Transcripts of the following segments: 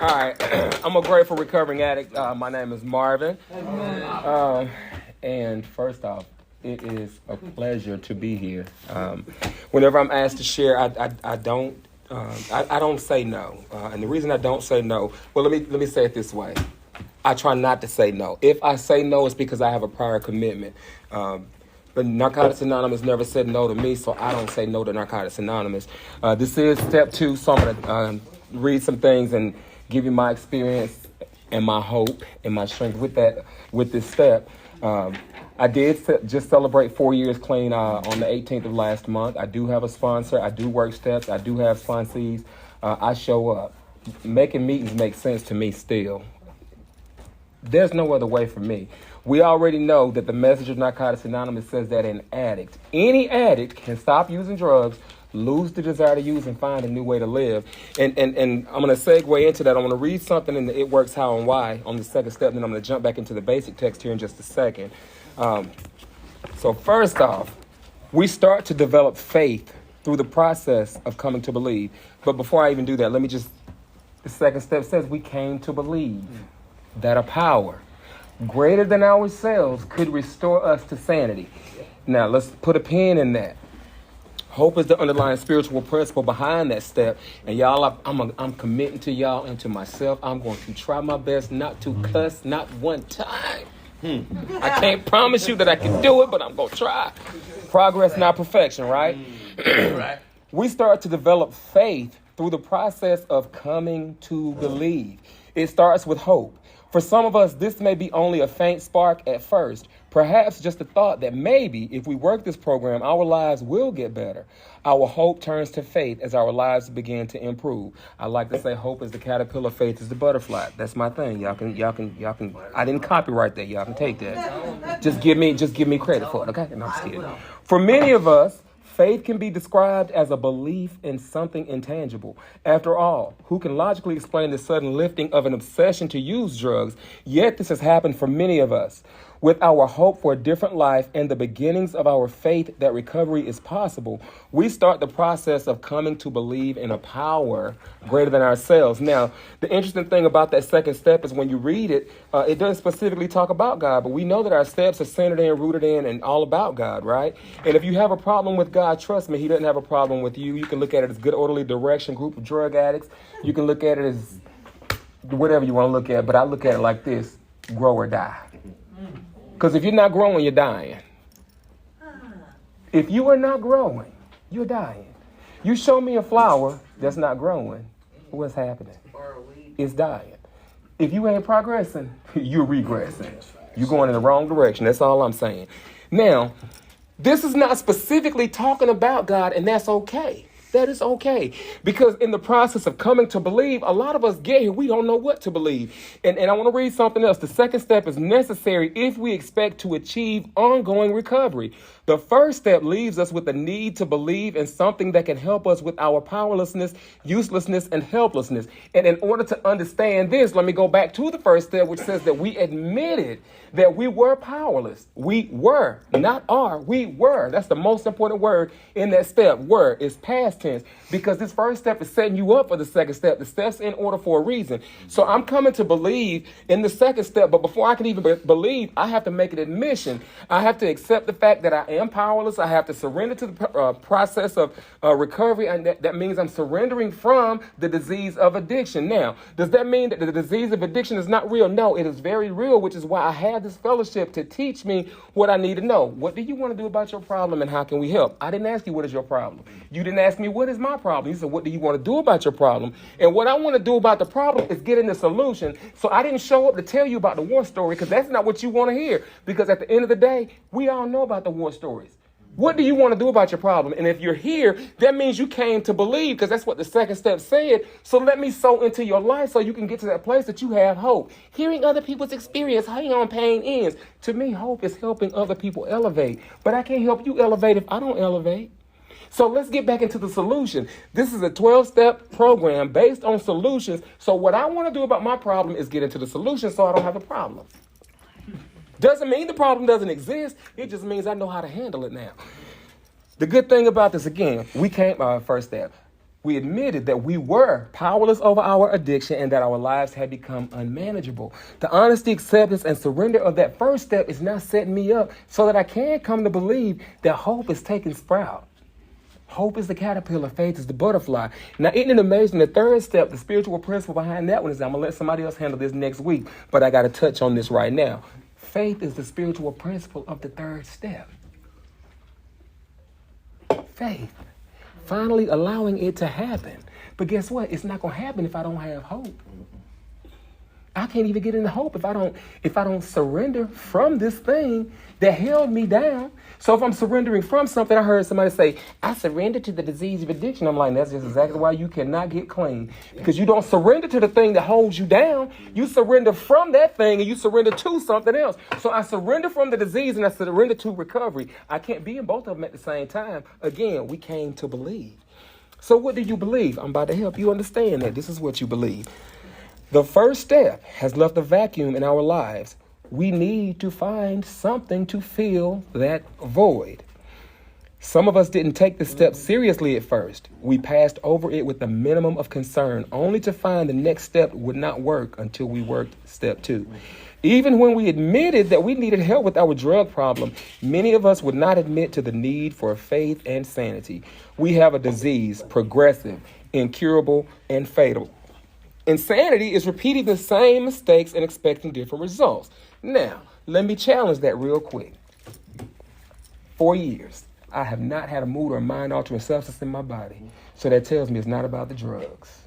All right, I'm a grateful recovering addict. My name is Marvin. And first off, it is a pleasure to be here. Whenever I'm asked to share, I don't say no. And the reason I don't say no, well, let me say it this way. I try not to say no. If I say no, it's because I have a prior commitment. But Narcotics Anonymous never said no to me, so I don't say no to Narcotics Anonymous. This is step 2, so I'm going to read some things and give you my experience and my hope and my strength with this step. I did just celebrate 4 years clean on the 18th of last month. I do have a sponsor. I do work steps. I do have sponsees. I show up. Making meetings makes sense to me still. There's no other way for me. We already know that the message of Narcotics Anonymous says that any addict can stop using drugs, lose the desire to use, and find a new way to live. And I'm going to segue into that. I want to read something in the It Works How and Why on the second step, then I'm going to jump back into the basic text here in just a second. So first off, we start to develop faith through the process of coming to believe. But before I even do that, the second step says we came to believe that a power greater than ourselves could restore us to sanity. Now, let's put a pin in that. Hope is the underlying spiritual principle behind that step. And y'all, I'm committing to y'all and to myself. I'm going to try my best not to cuss, not one time. I can't promise you that I can do it, but I'm going to try. Progress, not perfection, right? Right. We start to develop faith through the process of coming to believe. It starts with hope. For some of us, this may be only a faint spark at first, perhaps just a thought that maybe if we work this program, our lives will get better. Our hope turns to faith as our lives begin to improve. I like to say hope is the caterpillar, faith is the butterfly. That's my thing. Y'all can. I didn't copyright that. Y'all can take that. Just give me credit for it, okay? No, I'm just kidding. For many of us, faith can be described as a belief in something intangible. After all, who can logically explain the sudden lifting of an obsession to use drugs? Yet this has happened for many of us. With our hope for a different life and the beginnings of our faith that recovery is possible, we start the process of coming to believe in a power greater than ourselves. Now, the interesting thing about that second step is when you read it, it doesn't specifically talk about God, but we know that our steps are centered in, rooted in, and all about God, right? And if you have a problem with God, trust me, he doesn't have a problem with you. You can look at it as good, orderly direction, group of drug addicts. You can look at it as whatever you want to look at, but I look at it like this: grow or die. Because if you're not growing, you're dying. If you are not growing, you're dying. You show me a flower that's not growing, what's happening? It's dying. If you ain't progressing, you're regressing. You're going in the wrong direction. That's all I'm saying. Now, this is not specifically talking about God, and that's okay. That is okay. Because in the process of coming to believe, a lot of us get here, we don't know what to believe. And I want to read something else. The second step is necessary if we expect to achieve ongoing recovery. The first step leaves us with the need to believe in something that can help us with our powerlessness, uselessness, and helplessness. And in order to understand this, let me go back to the first step, which says that we admitted that we were powerless. We were, not are, we were. That's the most important word in that step. Were is past tense, because this first step is setting you up for the second step. The step's in order for a reason. So I'm coming to believe in the second step, but before I can even believe, I have to make an admission. I have to accept the fact that I am powerless. I have to surrender to the process of recovery, and that means I'm surrendering from the disease of addiction. Now, does that mean that the disease of addiction is not real? No, it is very real, which is why I have this fellowship to teach me what I need to know. What do you want to do about your problem, and how can we help? I didn't ask you what is your problem. You didn't ask me what is my problem. You said, what do you want to do about your problem? And what I want to do about the problem is get in the solution. So I didn't show up to tell you about the war story, because that's not what you want to hear. Because at the end of the day, we all know about the war stories. What do you want to do about your problem? And if you're here, that means you came to believe, because that's what the second step said. So let me sow into your life so you can get to that place that you have hope. Hearing other people's experience, how your own pain ends. To me, hope is helping other people elevate. But I can't help you elevate if I don't elevate. So let's get back into the solution. This is a 12-step program based on solutions. So what I want to do about my problem is get into the solution so I don't have a problem. Doesn't mean the problem doesn't exist. It just means I know how to handle it now. The good thing about this, again, we came, first step, We admitted that we were powerless over our addiction and that our lives had become unmanageable. The honesty, acceptance, and surrender of that first step is now setting me up so that I can come to believe that hope is taking sprout. Hope is the caterpillar, faith is the butterfly. Now, isn't it amazing? The third step, the spiritual principle behind that one is, I'm going to let somebody else handle this next week, but I got to touch on this right now. Faith is the spiritual principle of the third step. Faith. Finally allowing it to happen. But guess what? It's not going to happen if I don't have hope. I can't even get into hope if I don't surrender from this thing that held me down. So if I'm surrendering from something, I heard somebody say, I surrender to the disease of addiction. I'm like, that's just exactly why you cannot get clean. Because you don't surrender to the thing that holds you down. You surrender from that thing and you surrender to something else. So I surrender from the disease and I surrender to recovery. I can't be in both of them at the same time. Again, we came to believe. So what do you believe? I'm about to help you understand that. This is what you believe. The first step has left a vacuum in our lives. We need to find something to fill that void. Some of us didn't take the step seriously at first. We passed over it with a minimum of concern, only to find the next step would not work until we worked step 2. Even when we admitted that we needed help with our drug problem, many of us would not admit to the need for faith and sanity. We have a disease, progressive, incurable, and fatal. Insanity is repeating the same mistakes and expecting different results. Now, let me challenge that real quick. 4 years, I have not had a mood or mind-altering substance in my body. So that tells me it's not about the drugs.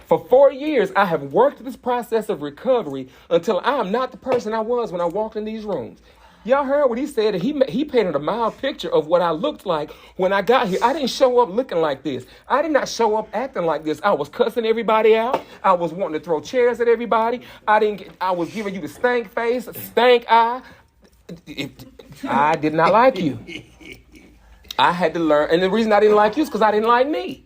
For 4 years, I have worked this process of recovery until I am not the person I was when I walked in these rooms. Y'all heard what he said. He painted a mild picture of what I looked like when I got here. I didn't show up looking like this. I did not show up acting like this. I was cussing everybody out. I was wanting to throw chairs at everybody. I was giving you the stank face, stank eye. I did not like you. I had to learn. And the reason I didn't like you is because I didn't like me.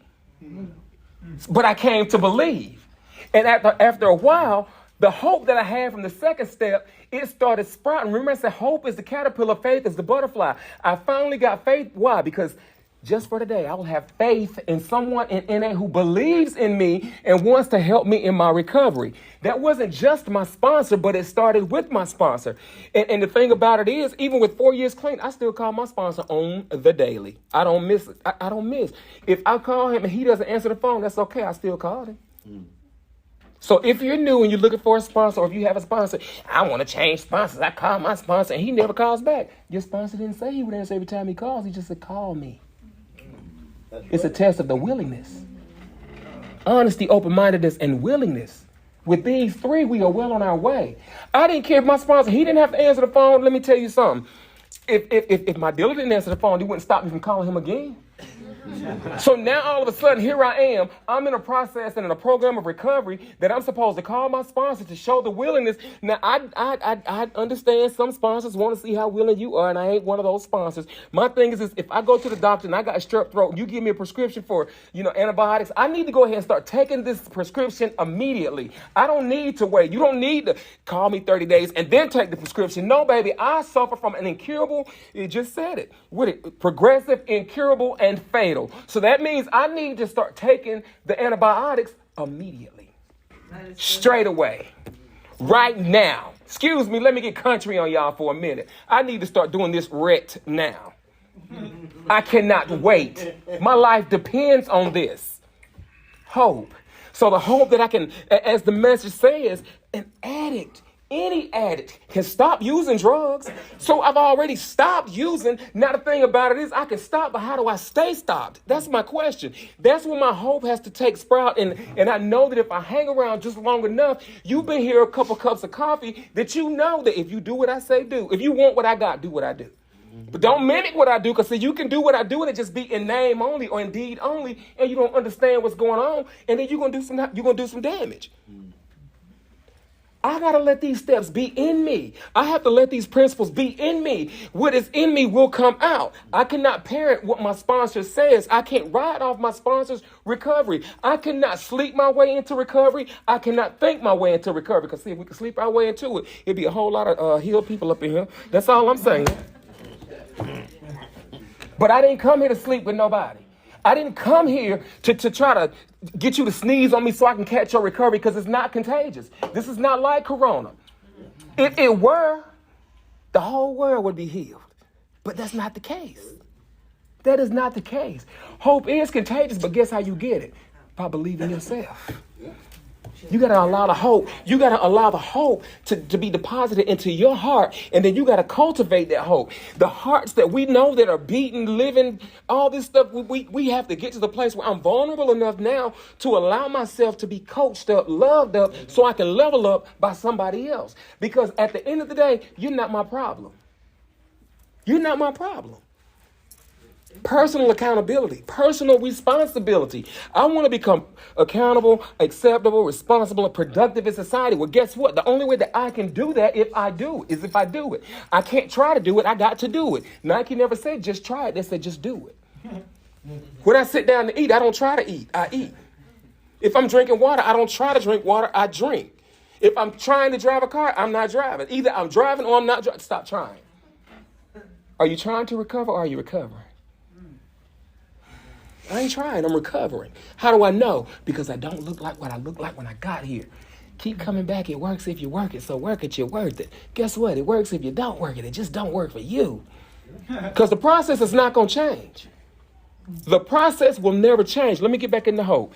But I came to believe. And after a while, the hope that I had from the second step, it started sprouting. Remember I said hope is the caterpillar, faith is the butterfly. I finally got faith. Why? Because just for today, I will have faith in someone in NA who believes in me and wants to help me in my recovery. That wasn't just my sponsor, but it started with my sponsor. And the thing about it is, even with 4 years clean, I still call my sponsor on the daily. I don't miss it. I don't miss. If I call him and he doesn't answer the phone, that's okay. I still call him. So if you're new and you're looking for a sponsor, or if you have a sponsor, I want to change sponsors. I call my sponsor and he never calls back. Your sponsor didn't say he would answer every time he calls. He just said, call me. It's a test of the willingness. Honesty, open-mindedness, and willingness. With these 3, we are well on our way. I didn't care if my sponsor, he didn't have to answer the phone. Let me tell you something. If my dealer didn't answer the phone, he wouldn't stop me from calling him again. So now all of a sudden, here I am. I'm in a process and in a program of recovery that I'm supposed to call my sponsor to show the willingness. Now, I understand some sponsors want to see how willing you are, and I ain't one of those sponsors. My thing is if I go to the doctor and I got a strep throat and you give me a prescription for, antibiotics, I need to go ahead and start taking this prescription immediately. I don't need to wait. You don't need to call me 30 days and then take the prescription. No, baby, I suffer from an incurable, it just said it, progressive, incurable, and fatal. So that means I need to start taking the antibiotics immediately, straight away, right now. Excuse me, let me get country on y'all for a minute. I need to start doing this right now. I cannot wait. My life depends on this. Hope. So the hope that I can, as the message says, an addict, any addict can stop using drugs. So I've already stopped using. Now the thing about it is I can stop, but how do I stay stopped? That's my question. That's when my hope has to take sprout. And I know that if I hang around just long enough, you've been here a couple cups of coffee, that you know that if you do what I say do, if you want what I got, do what I do. But don't mimic what I do, because you can do what I do and it just be in name only or in deed only, and you don't understand what's going on, and then you're gonna do some damage. I got to let these steps be in me. I have to let these principles be in me. What is in me will come out. I cannot parrot what my sponsor says. I can't ride off my sponsor's recovery. I cannot sleep my way into recovery. I cannot think my way into recovery. Because see, if we could sleep our way into it, it'd be a whole lot of healed people up in here. That's all I'm saying. But I didn't come here to sleep with nobody. I didn't come here to try to get you to sneeze on me so I can catch your recovery, because it's not contagious. This is not like Corona. If it were, the whole world would be healed. But that's not the case. That is not the case. Hope is contagious, but guess how you get it? By believing yourself. You got to allow the hope. You got to allow the hope to be deposited into your heart. And then you got to cultivate that hope. The hearts that we know that are beating, living, all this stuff, we have to get to the place where I'm vulnerable enough now to allow myself to be coached up, loved up, so I can level up by somebody else. Because at the end of the day, you're not my problem. You're not my problem. Personal accountability, personal responsibility. I want to become accountable, acceptable, responsible, and productive in society. Well, guess what? The only way that I can do that is if I do it. I can't try to do it. I got to do it. Nike never said just try it. They said just do it. When I sit down to eat, I don't try to eat. I eat. If I'm drinking water, I don't try to drink water. I drink. If I'm trying to drive a car, I'm not driving. Either I'm driving or I'm not driving. Stop trying. Are you trying to recover or are you recovering? I ain't trying. I'm recovering. How do I know? Because I don't look like what I looked like when I got here. Keep coming back. It works if you work it. So work it, you're worth it. Guess what? It works if you don't work it. It just don't work for you. Because the process is not going to change. The process will never change. Let me get back into hope.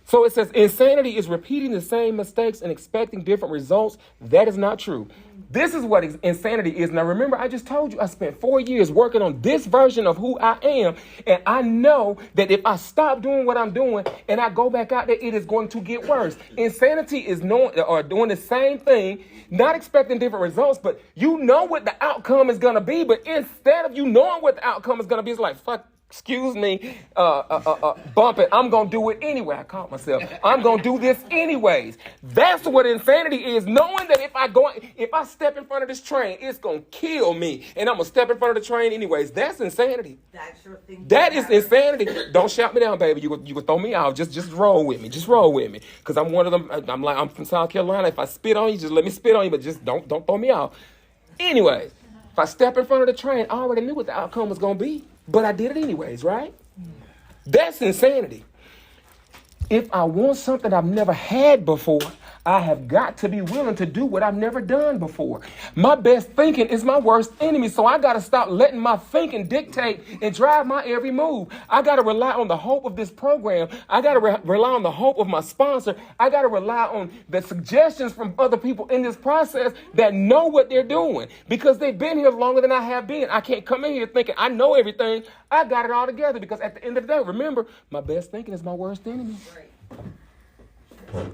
So it says insanity is repeating the same mistakes and expecting different results. That is not true. This is what insanity is. Now, remember, I just told you I spent 4 years working on this version of who I am. And I know that if I stop doing what I'm doing and I go back out there, it is going to get worse. Insanity is doing the same thing, not expecting different results, but you know what the outcome is going to be. But instead of you knowing what the outcome is going to be, it's like, fuck. Excuse me, bump it. I'm going to do it anyway. I caught myself. I'm going to do this anyways. That's what insanity is. Knowing that if I step in front of this train, it's going to kill me. And I'm going to step in front of the train anyways. That's insanity. That's your thing. That is insanity. Don't shout me down, baby. You can throw me out. Just roll with me. Just roll with me. Because I'm one of them. I'm from South Carolina. If I spit on you, just let me spit on you. But just don't throw me out. Anyways, if I step in front of the train, I already knew what the outcome was going to be. But I did it anyways, right? That's insanity. If I want something I've never had before, I have got to be willing to do what I've never done before. My best thinking is my worst enemy, so I got to stop letting my thinking dictate and drive my every move. I got to rely on the hope of this program. I got to rely on the hope of my sponsor. I got to rely on the suggestions from other people in this process that know what they're doing because they've been here longer than I have been. I can't come in here thinking I know everything. I got it all together because at the end of the day, remember, my best thinking is my worst enemy.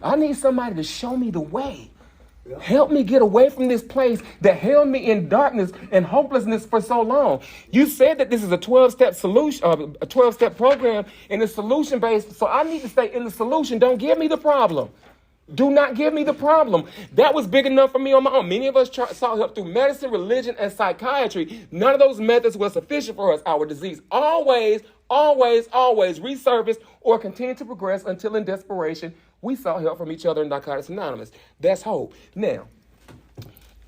I need somebody to show me the way. Help me get away from this place that held me in darkness and hopelessness for so long. You said that this is a 12-step solution, a 12-step program, and it's solution-based. So I need to stay in the solution. Don't give me the problem. Do not give me the problem. That was big enough for me on my own. Many of us sought help through medicine, religion, and psychiatry. None of those methods were sufficient for us. Our disease always resurfaced or continued to progress until in desperation, we sought help from each other in Narcotics Anonymous. That's hope. Now,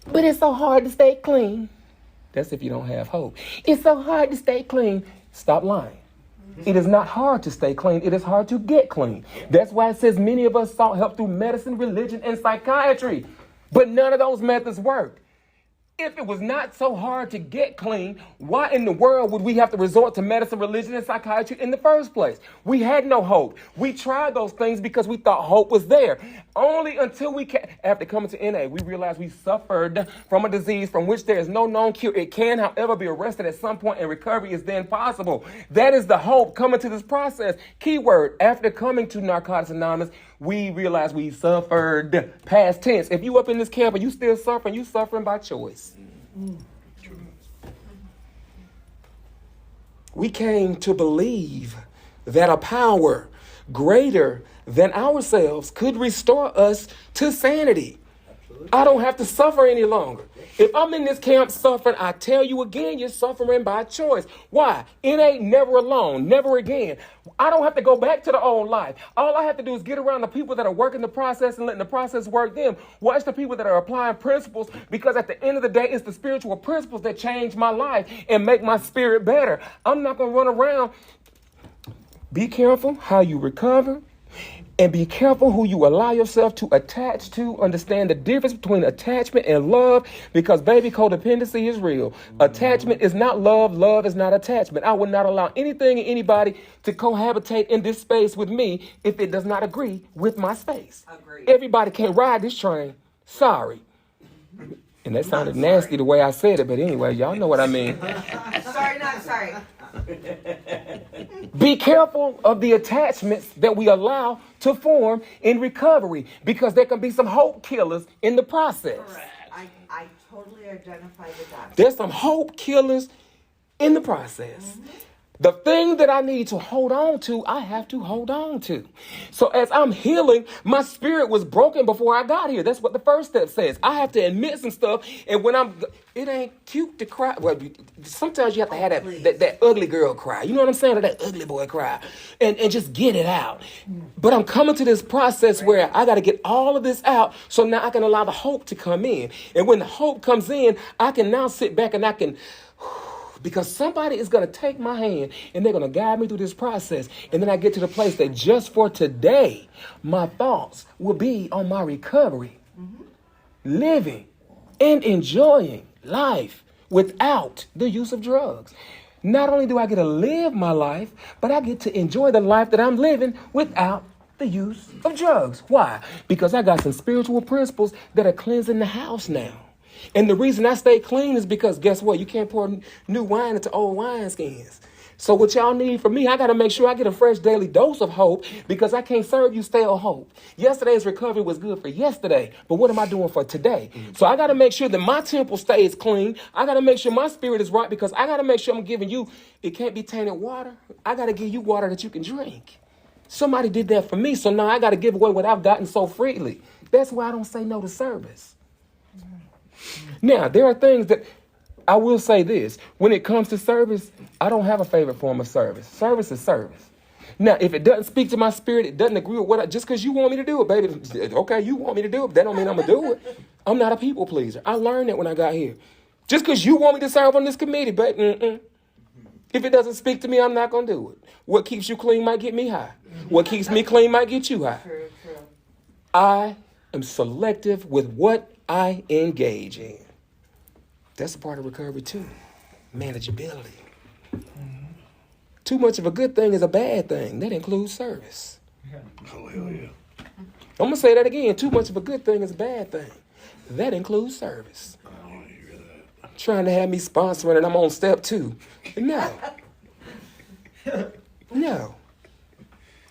but it's so hard to stay clean. That's if you don't have hope. It's so hard to stay clean. Stop lying. It is not hard to stay clean. It is hard to get clean. That's why it says many of us sought help through medicine, religion, and psychiatry. But none of those methods worked. If it was not so hard to get clean, why in the world would we have to resort to medicine, religion, and psychiatry in the first place? We had no hope. We tried those things because we thought hope was there. Only until after coming to NA, we realized we suffered from a disease from which there is no known cure. It can, however, be arrested at some point and recovery is then possible. That is the hope coming to this process. Keyword, after coming to Narcotics Anonymous, we realized we suffered. Past tense. If you up in this camp and you still suffering, you suffering by choice. We came to believe that a power greater than ourselves could restore us to sanity. I don't have to suffer any longer. If I'm in this camp suffering, I tell you again, you're suffering by choice. Why? It ain't never alone, never again. I don't have to go back to the old life. All I have to do is get around the people that are working the process and letting the process work them. Watch the people that are applying principles, because at the end of the day, it's the spiritual principles that change my life and make my spirit better. I'm not going to run around Be careful how you recover. And be careful who you allow yourself to attach to. Understand the difference between attachment and love, because baby, codependency is real. Attachment is not love. Love is not attachment. I would not allow anything and anybody to cohabitate in this space with me if it does not agree with my space. Agreed. Everybody can't ride this train. Sorry. And that sounded nasty the way I said it, but anyway, y'all know what I mean. Sorry, not sorry. Be careful of the attachments that we allow to form in recovery, because there can be some hope killers in the process. Correct. I totally identify with that. There's some hope killers in the process. Mm-hmm. The thing that I need to hold on to, I have to hold on to. So as I'm healing, my spirit was broken before I got here. That's what the first step says. I have to admit some stuff. And when it ain't cute to cry. Well, sometimes you have to have that ugly girl cry. You know what I'm saying? Or that ugly boy cry. And just get it out. But I'm coming to this process where I got to get all of this out. So now I can allow the hope to come in. And when the hope comes in, I can now sit back and I can... Because somebody is going to take my hand and they're going to guide me through this process. And then I get to the place that just for today, my thoughts will be on my recovery, living and enjoying life without the use of drugs. Not only do I get to live my life, but I get to enjoy the life that I'm living without the use of drugs. Why? Because I got some spiritual principles that are cleansing the house now. And the reason I stay clean is because, guess what? You can't pour new wine into old wineskins. So what y'all need from me, I got to make sure I get a fresh daily dose of hope, because I can't serve you stale hope. Yesterday's recovery was good for yesterday, but what am I doing for today? So I got to make sure that my temple stays clean. I got to make sure my spirit is right, because I got to make sure I'm giving you, it can't be tainted water. I got to give you water that you can drink. Somebody did that for me, so now I got to give away what I've gotten so freely. That's why I don't say no to service. Now, there are things that I will say this. When it comes to service, I don't have a favorite form of service. Service is service. Now, if it doesn't speak to my spirit, it doesn't agree with what just because you want me to do it, baby. Okay, you want me to do it. That don't mean I'm going to do it. I'm not a people pleaser. I learned that when I got here. Just because you want me to serve on this committee, baby, if it doesn't speak to me, I'm not going to do it. What keeps you clean might get me high. What keeps me clean might get you high. True. I am selective with what I engage in. That's a part of recovery too. Manageability. Too much of a good thing is a bad thing. That includes service. Oh, hell yeah. I'm going to say that again. Too much of a good thing is a bad thing. That includes service. I don't want to hear that. Trying to have me sponsoring and I'm on step 2. No. No.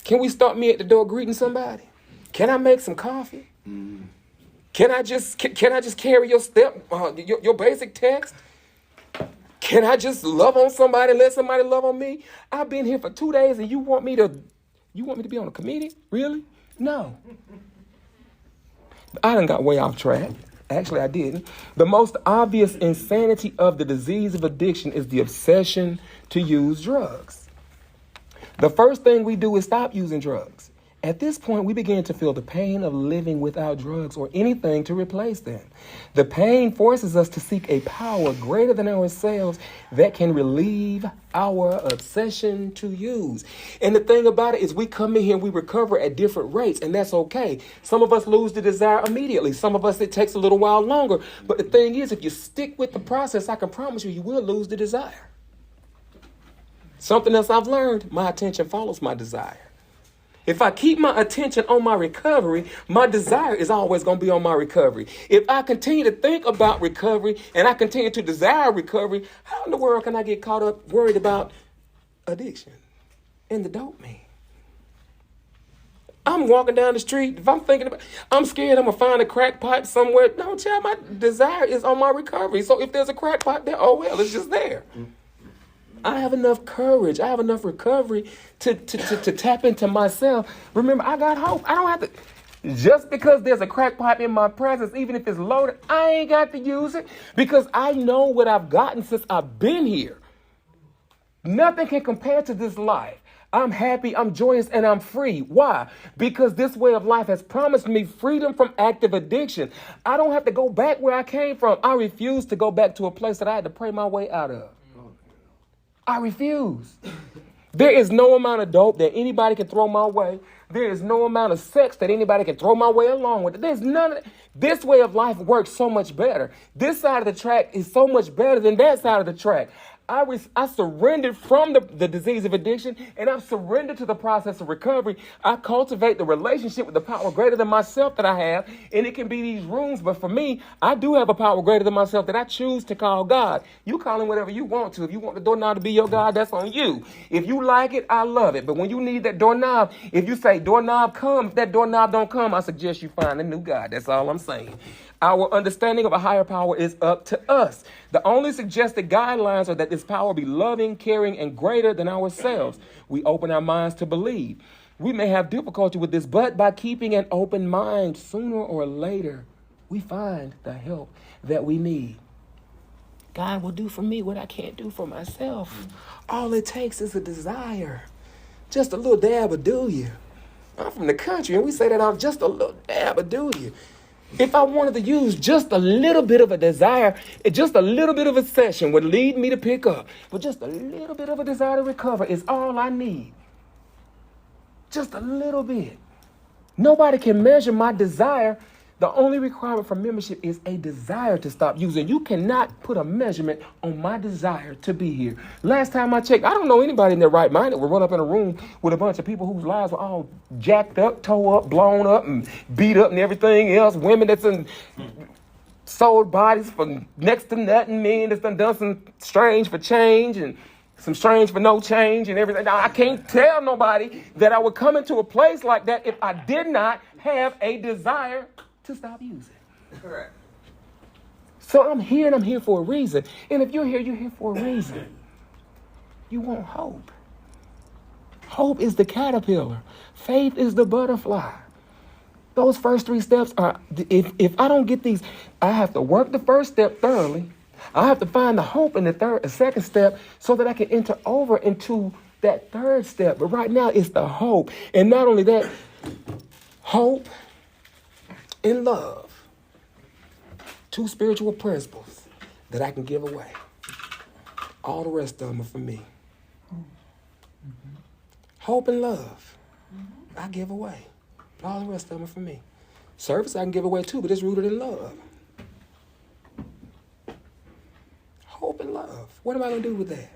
Can we start me at the door greeting somebody? Can I make some coffee? Can I just carry your step, your basic text? Can I just love on somebody, let somebody love on me? I've been here for 2 days and you want me to be on a committee? Really? No. I done got way off track. Actually, I didn't. The most obvious insanity of the disease of addiction is the obsession to use drugs. The first thing we do is stop using drugs. At this point, we begin to feel the pain of living without drugs or anything to replace them. The pain forces us to seek a power greater than ourselves that can relieve our obsession to use. And the thing about it is we come in here and we recover at different rates, and that's okay. Some of us lose the desire immediately. Some of us, it takes a little while longer. But the thing is, if you stick with the process, I can promise you, you will lose the desire. Something else I've learned, my attention follows my desire. If I keep my attention on my recovery, my desire is always going to be on my recovery. If I continue to think about recovery and I continue to desire recovery, how in the world can I get caught up worried about addiction and the dopamine? I'm walking down the street. If I'm scared I'm going to find a crack pipe somewhere. No, child, my desire is on my recovery. So if there's a crack pipe there, oh, well, it's just there. I have enough courage. I have enough recovery to tap into myself. Remember, I got hope. I don't have to. Just because there's a crack pipe in my presence, even if it's loaded, I ain't got to use it because I know what I've gotten since I've been here. Nothing can compare to this life. I'm happy, I'm joyous, and I'm free. Why? Because this way of life has promised me freedom from active addiction. I don't have to go back where I came from. I refuse to go back to a place that I had to pray my way out of. I refuse. There is no amount of dope that anybody can throw my way. There is no amount of sex that anybody can throw my way along with it. There's none of it. This way of life works so much better. This side of the track is so much better than that side of the track. I surrendered from the disease of addiction, and I've surrendered to the process of recovery. I cultivate the relationship with the power greater than myself that I have, and it can be these rooms, but for me, I do have a power greater than myself that I choose to call God. You call him whatever you want to. If you want the doorknob to be your God, that's on you. If you like it, I love it. But when you need that doorknob, if you say doorknob come, if that doorknob don't come, I suggest you find a new God. That's all I'm saying. Our understanding of a higher power is up to us. The only suggested guidelines are that this power be loving, caring, and greater than ourselves. We open our minds to believe. We may have difficulty with this, but by keeping an open mind, sooner or later, we find the help that we need. God will do for me what I can't do for myself. All it takes is a desire. Just a little dab will do you. I'm from the country, and we say that I'm just a little dab will do you. If I wanted to use just a little bit of a desire, just a little bit of a session would lead me to pick up. But just a little bit of a desire to recover is all I need. Just a little bit. Nobody can measure my desire. The only requirement for membership is a desire to stop using. You cannot put a measurement on my desire to be here. Last time I checked, I don't know anybody in their right mind that would run up in a room with a bunch of people whose lives were all jacked up, tore up, blown up, and beat up and everything else. Women that's sold bodies for next to nothing. Men that's done some strange for change and some strange for no change and everything. Now, I can't tell nobody that I would come into a place like that if I did not have a desire to stop using. Correct. So I'm here, and I'm here for a reason. And if you're here for a reason. You want hope. Hope is the caterpillar. Faith is the butterfly. Those first 3 steps are, if I don't get these, I have to work the first step thoroughly. I have to find the hope in the second step so that I can enter over into that third step. But right now it's the hope. And not only that, hope and love. 2 spiritual principles that I can give away. All the rest of them are for me. Hope and love, I give away. All the rest of them are for me. Service I can give away too, but it's rooted in love. Hope and love. What am I going to do with that?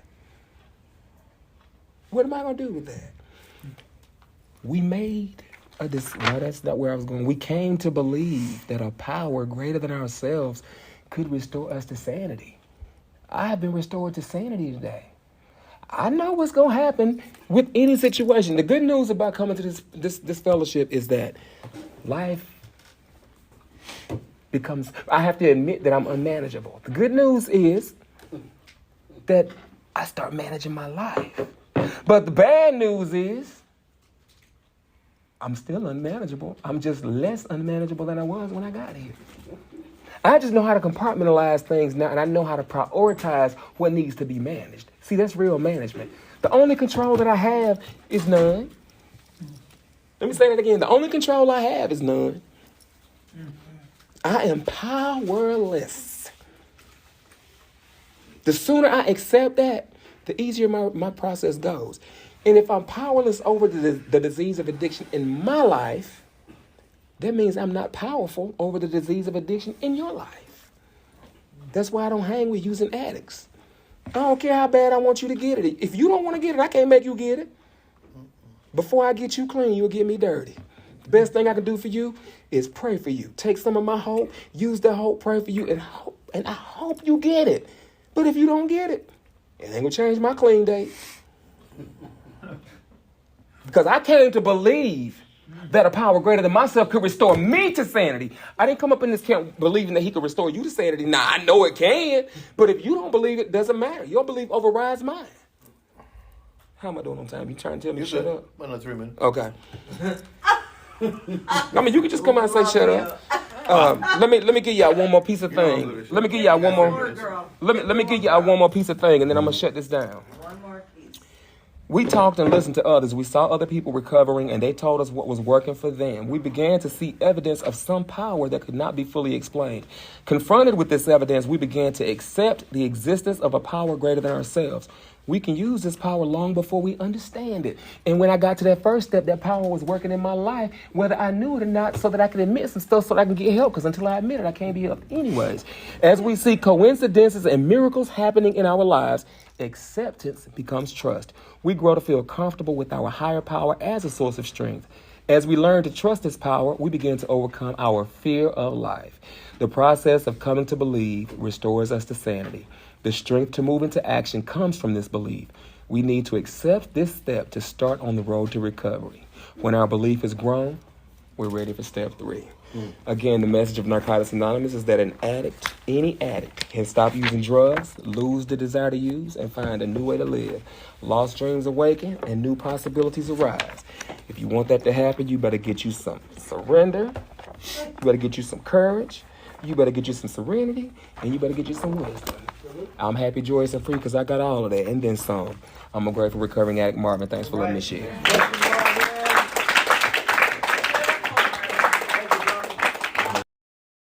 What am I going to do with that? We made no, that's not where I was going. We came to believe that a power greater than ourselves could restore us to sanity. I have been restored to sanity today. I know what's going to happen with any situation. The good news about coming to this fellowship is that life becomes, I have to admit that I'm unmanageable. The good news is that I start managing my life. But the bad news is I'm still unmanageable. I'm just less unmanageable than I was when I got here. I just know how to compartmentalize things now, and I know how to prioritize what needs to be managed. See, that's real management. The only control that I have is none. Let me say that again. The only control I have is none. I am powerless. The sooner I accept that, the easier my process goes. And if I'm powerless over the disease of addiction in my life, that means I'm not powerful over the disease of addiction in your life. That's why I don't hang with using addicts. I don't care how bad I want you to get it. If you don't want to get it, I can't make you get it. Before I get you clean, you'll get me dirty. The best thing I can do for you is pray for you. Take some of my hope, use that hope, pray for you, and I hope you get it. But if you don't get it, it ain't gonna change my clean date. Because I came to believe that a power greater than myself could restore me to sanity. I didn't come up in this camp believing that he could restore you to sanity. Now, I know it can, but if you don't believe it, doesn't matter. Your belief overrides mine. How am I doing on time? You trying to tell me to shut up? Another 3 minutes. Okay. I mean, you can just come out and say shut up. Let me give y'all one more piece of thing. Let me give y'all one more. Let me give y'all one more piece of thing, and then I'm gonna shut this down. One more piece. We talked and listened to others. We saw other people recovering, and they told us what was working for them. We began to see evidence of some power that could not be fully explained. Confronted with this evidence, we began to accept the existence of a power greater than ourselves. We can use this power long before we understand it. And when I got to that first step, that power was working in my life, whether I knew it or not, so that I could admit some stuff so that I can get help, because until I admit it, I can't be helped anyways. As we see coincidences and miracles happening in our lives, acceptance becomes trust. We grow to feel comfortable with our higher power as a source of strength. As we learn to trust this power, we begin to overcome our fear of life. The process of coming to believe restores us to sanity. The strength to move into action comes from this belief. We need to accept this step to start on the road to recovery. When our belief is grown, we're ready for step 3. Again, the message of Narcotics Anonymous is that any addict, can stop using drugs, lose the desire to use, and find a new way to live. Lost dreams awaken and new possibilities arise. If you want that to happen, you better get you some surrender, you better get you some courage, you better get you some serenity, and you better get you some wisdom. I'm happy, joyous, and free because I got all of that and then some. I'm a grateful recovering addict, Marvin. Thanks for letting me share.